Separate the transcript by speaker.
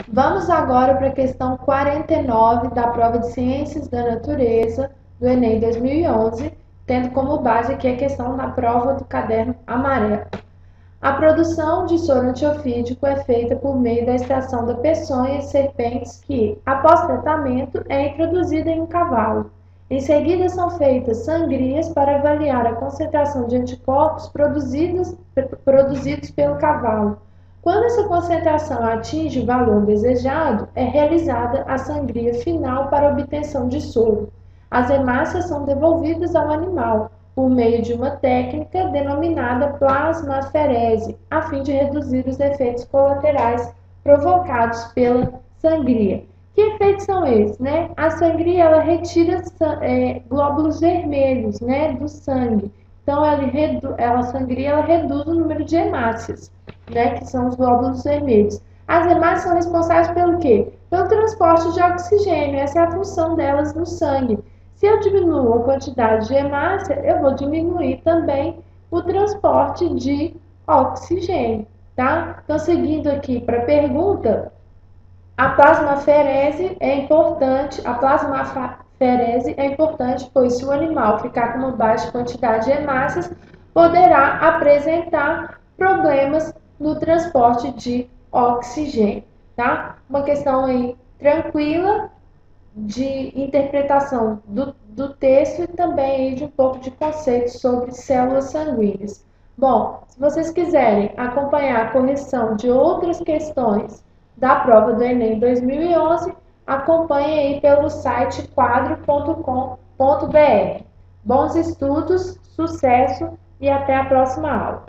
Speaker 1: Vamos agora para a questão 49 da prova de Ciências da Natureza do Enem 2011, tendo como base aqui a questão da prova do caderno amarelo. A produção de soro antiofídico é feita por meio da extração da peçonha de serpentes que, após tratamento, é introduzida em um cavalo. Em seguida, são feitas sangrias para avaliar a concentração de anticorpos produzidos pelo cavalo. Quando essa concentração atinge o valor desejado, é realizada a sangria final para obtenção de soro. As hemácias são devolvidas ao animal por meio de uma técnica denominada plasmaferese, a fim de reduzir os efeitos colaterais provocados pela sangria. Que efeitos são esses, né? A sangria ela retira glóbulos vermelhos, né, do sangue. Então, a sangria ela reduz o número de hemácias, né, que são os glóbulos vermelhos. As hemácias são responsáveis pelo quê? Pelo transporte de oxigênio, essa é a função delas no sangue. Se eu diminuo a quantidade de hemácia, eu vou diminuir também o transporte de oxigênio, tá? Então, seguindo aqui para a pergunta, a plasmaferese é importante, pois se o animal ficar com uma baixa quantidade de hemácias, poderá apresentar problemas no transporte de oxigênio, tá? Uma questão aí tranquila de interpretação do texto e também aí de um pouco de conceito sobre células sanguíneas. Bom, se vocês quiserem acompanhar a correção de outras questões da prova do Enem 2011, acompanhe aí pelo site quadro.com.br. Bons estudos, sucesso e até a próxima aula.